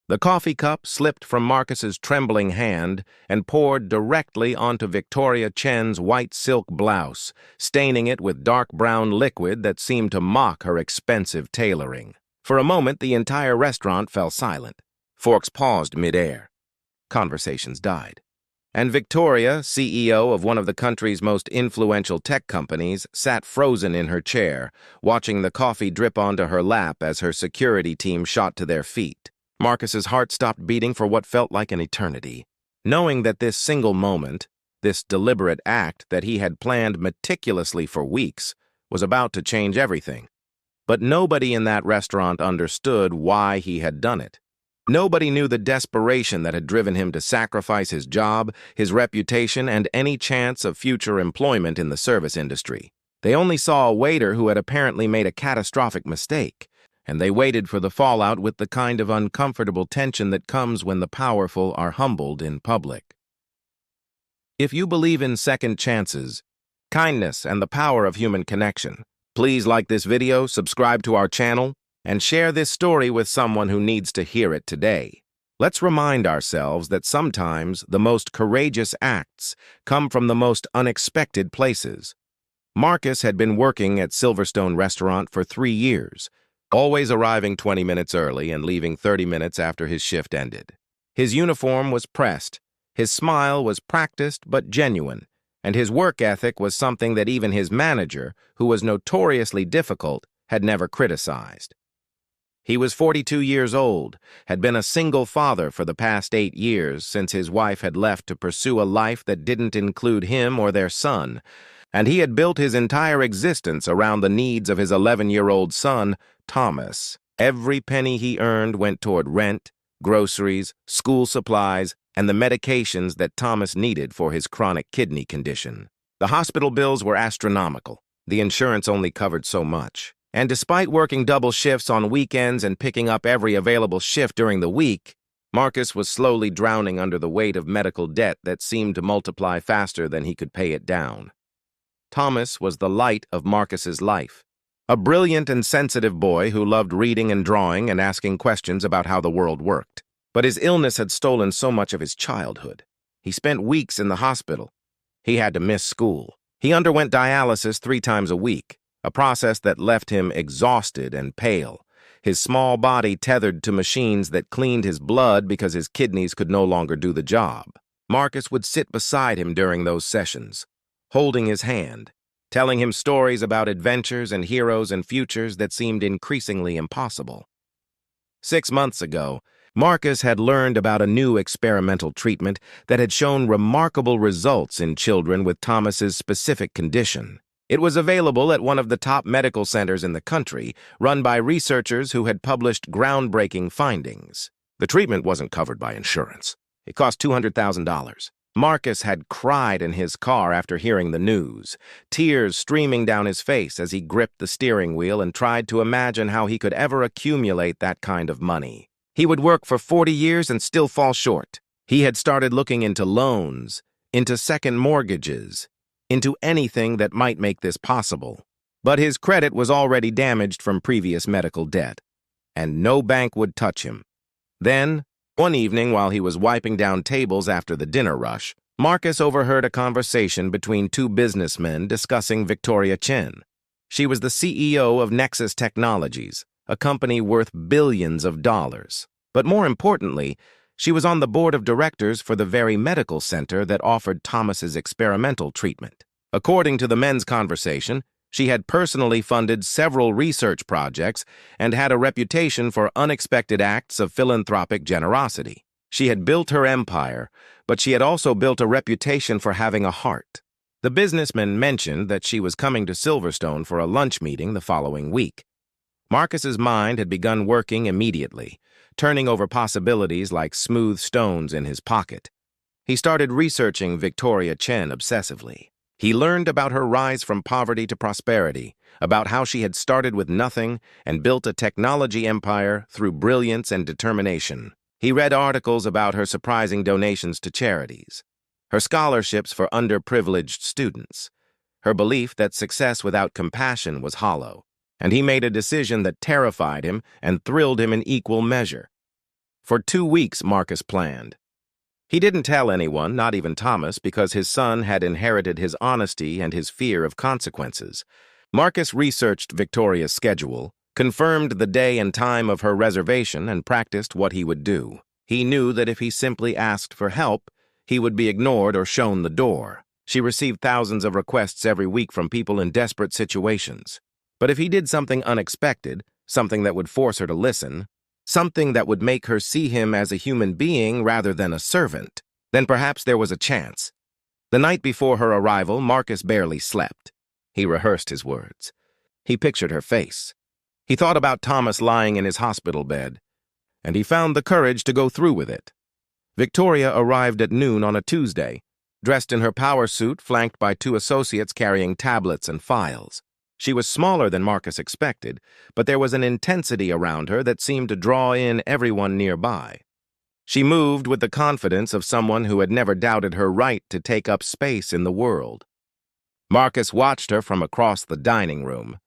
The coffee cup slipped from Marcus's trembling hand and poured directly onto Victoria Chen's white silk blouse, staining it with dark brown liquid that seemed to mock her expensive tailoring. For a moment, the entire restaurant fell silent. Forks paused mid-air. Conversations died. And Victoria, CEO of one of the country's most influential tech companies, sat frozen in her chair, watching the coffee drip onto her lap as her security team shot to their feet. Marcus's heart stopped beating for what felt like an eternity, knowing that this single moment, this deliberate act that he had planned meticulously for weeks, was about to change everything. But nobody in that restaurant understood why he had done it. Nobody knew the desperation that had driven him to sacrifice his job, his reputation, and any chance of future employment in the service industry. They only saw a waiter who had apparently made a catastrophic mistake, and they waited for the fallout with the kind of uncomfortable tension that comes when the powerful are humbled in public. If you believe in second chances, kindness, and the power of human connection, please like this video, subscribe to our channel, and share this story with someone who needs to hear it today. Let's remind ourselves that sometimes the most courageous acts come from the most unexpected places. Marcus had been working at Silverstone Restaurant for 3 years, always arriving 20 minutes early and leaving 30 minutes after his shift ended. His uniform was pressed, his smile was practiced but genuine, and his work ethic was something that even his manager, who was notoriously difficult, had never criticized. He was 42 years old, had been a single father for the past 8 years since his wife had left to pursue a life that didn't include him or their son, and he had built his entire existence around the needs of his 11-year-old son, Thomas. Every penny he earned went toward rent, groceries, school supplies, and the medications that Thomas needed for his chronic kidney condition. The hospital bills were astronomical. The insurance only covered so much. And despite working double shifts on weekends and picking up every available shift during the week, Marcus was slowly drowning under the weight of medical debt that seemed to multiply faster than he could pay it down. Thomas was the light of Marcus's life, a brilliant and sensitive boy who loved reading and drawing and asking questions about how the world worked. But his illness had stolen so much of his childhood. He spent weeks in the hospital. He had to miss school. He underwent dialysis 3 times a week, a process that left him exhausted and pale, his small body tethered to machines that cleaned his blood because his kidneys could no longer do the job. Marcus would sit beside him during those sessions, holding his hand, telling him stories about adventures and heroes and futures that seemed increasingly impossible. 6 months ago, Marcus had learned about a new experimental treatment that had shown remarkable results in children with Thomas's specific condition. It was available at one of the top medical centers in the country, run by researchers who had published groundbreaking findings. The treatment wasn't covered by insurance. It cost $200,000. Marcus had cried in his car after hearing the news, tears streaming down his face as he gripped the steering wheel and tried to imagine how he could ever accumulate that kind of money. He would work for 40 years and still fall short. He had started looking into loans, into second mortgages, into anything that might make this possible. But his credit was already damaged from previous medical debt, and no bank would touch him. Then, one evening while he was wiping down tables after the dinner rush, Marcus overheard a conversation between 2 businessmen discussing Victoria Chen. She was the CEO of Nexus Technologies, a company worth billions of dollars. But more importantly, she was on the board of directors for the very medical center that offered Thomas's experimental treatment. According to the men's conversation, she had personally funded several research projects and had a reputation for unexpected acts of philanthropic generosity. She had built her empire, but she had also built a reputation for having a heart. The businessman mentioned that she was coming to Silverstone for a lunch meeting the following week. Marcus's mind had begun working immediately, turning over possibilities like smooth stones in his pocket. He started researching Victoria Chen obsessively. He learned about her rise from poverty to prosperity, about how she had started with nothing and built a technology empire through brilliance and determination. He read articles about her surprising donations to charities, her scholarships for underprivileged students, her belief that success without compassion was hollow, and he made a decision that terrified him and thrilled him in equal measure. For 2 weeks, Marcus planned. He didn't tell anyone, not even Thomas, because his son had inherited his honesty and his fear of consequences. Marcus researched Victoria's schedule, confirmed the day and time of her reservation, and practiced what he would do. He knew that if he simply asked for help, he would be ignored or shown the door. She received thousands of requests every week from people in desperate situations. But if he did something unexpected, something that would force her to listen, something that would make her see him as a human being rather than a servant, then perhaps there was a chance. The night before her arrival, Marcus barely slept. He rehearsed his words. He pictured her face. He thought about Thomas lying in his hospital bed, and he found the courage to go through with it. Victoria arrived at noon on a Tuesday, dressed in her power suit, flanked by 2 associates carrying tablets and files. She was smaller than Marcus expected, but there was an intensity around her that seemed to draw in everyone nearby. She moved with the confidence of someone who had never doubted her right to take up space in the world. Marcus watched her from across the dining room,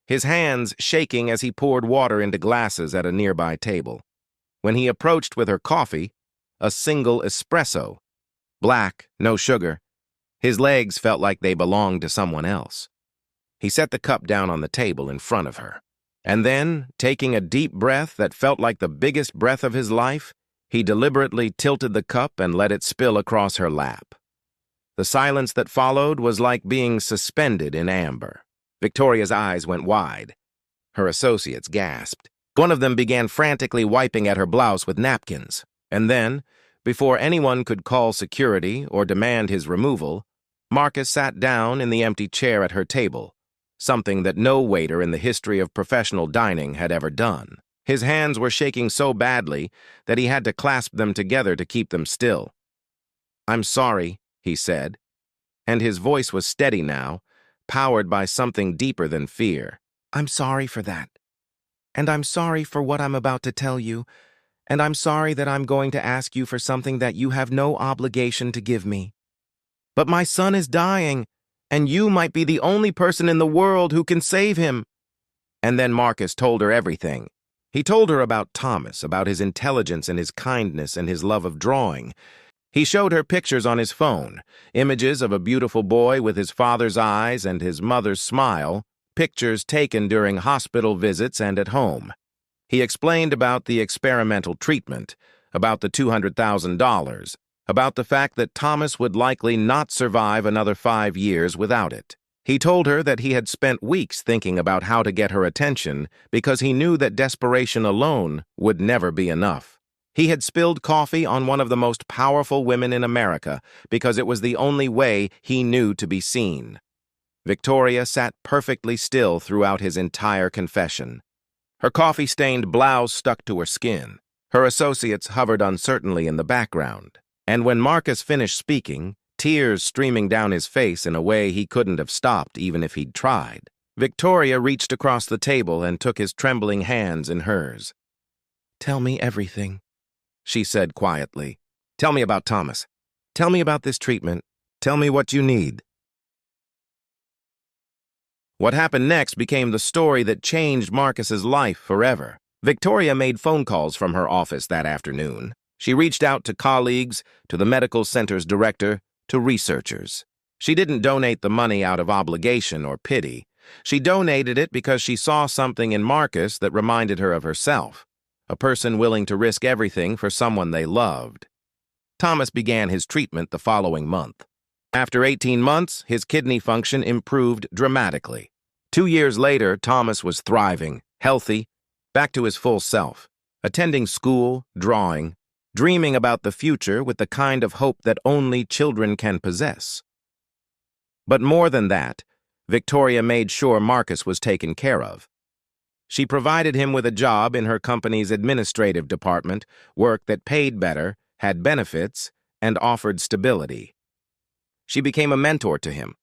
his hands shaking as he poured water into glasses at a nearby table. When he approached with her coffee, a single espresso, black, no sugar, his legs felt like they belonged to someone else. He set the cup down on the table in front of her. And then, taking a deep breath that felt like the biggest breath of his life, he deliberately tilted the cup and let it spill across her lap. The silence that followed was like being suspended in amber. Victoria's eyes went wide. Her associates gasped. One of them began frantically wiping at her blouse with napkins. And then, before anyone could call security or demand his removal, Marcus sat down in the empty chair at her table, something that no waiter in the history of professional dining had ever done. His hands were shaking so badly that he had to clasp them together to keep them still. "I'm sorry," he said, and his voice was steady now, powered by something deeper than fear. "I'm sorry for that. And I'm sorry for what I'm about to tell you, and I'm sorry that I'm going to ask you for something that you have no obligation to give me. But my son is dying, and you might be the only person in the world who can save him." And then Marcus told her everything. He told her about Thomas, about his intelligence and his kindness and his love of drawing. He showed her pictures on his phone, images of a beautiful boy with his father's eyes and his mother's smile, pictures taken during hospital visits and at home. He explained about the experimental treatment, about the $200,000, about the fact that Thomas would likely not survive another 5 years without it. He told her that he had spent weeks thinking about how to get her attention because he knew that desperation alone would never be enough. He had spilled coffee on one of the most powerful women in America because it was the only way he knew to be seen. Victoria sat perfectly still throughout his entire confession. Her coffee-stained blouse stuck to her skin. Her associates hovered uncertainly in the background. And when Marcus finished speaking, tears streaming down his face in a way he couldn't have stopped even if he'd tried, Victoria reached across the table and took his trembling hands in hers. "Tell me everything," she said quietly. "Tell me about Thomas. Tell me about this treatment. Tell me what you need." What happened next became the story that changed Marcus's life forever. Victoria made phone calls from her office that afternoon. She reached out to colleagues, to the medical center's director, to researchers. She didn't donate the money out of obligation or pity. She donated it because she saw something in Marcus that reminded her of herself, a person willing to risk everything for someone they loved. Thomas began his treatment the following month. After 18 months, his kidney function improved dramatically. 2 years later, Thomas was thriving, healthy, back to his full self, attending school, drawing, dreaming about the future with the kind of hope that only children can possess. But more than that, Victoria made sure Marcus was taken care of. She provided him with a job in her company's administrative department, work that paid better, had benefits, and offered stability. She became a mentor to him,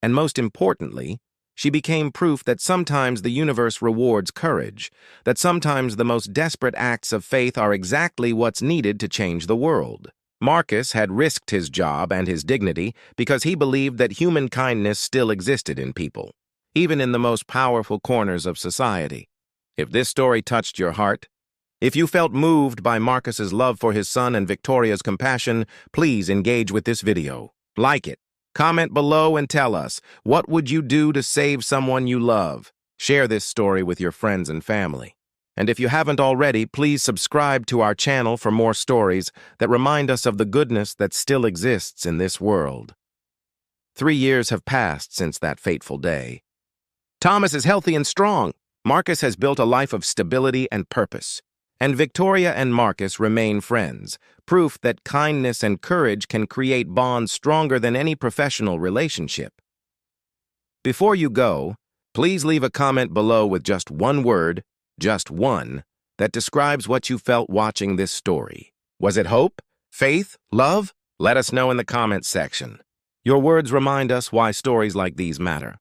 and most importantly, she became proof that sometimes the universe rewards courage, that sometimes the most desperate acts of faith are exactly what's needed to change the world. Marcus had risked his job and his dignity because he believed that human kindness still existed in people, even in the most powerful corners of society. If this story touched your heart, If you felt moved by Marcus's love for his son and Victoria's compassion, please engage with this video. Like it. Comment below and tell us, what would you do to save someone you love? Share this story with your friends and family. And if you haven't already, please subscribe to our channel for more stories that remind us of the goodness that still exists in this world. 3 years have passed since that fateful day. Thomas is healthy and strong. Marcus has built a life of stability and purpose. And Victoria and Marcus remain friends, proof that kindness and courage can create bonds stronger than any professional relationship. Before you go, please leave a comment below with just one word, just one, that describes what you felt watching this story. Was it hope? Faith? Love? Let us know in the comments section. Your words remind us why stories like these matter.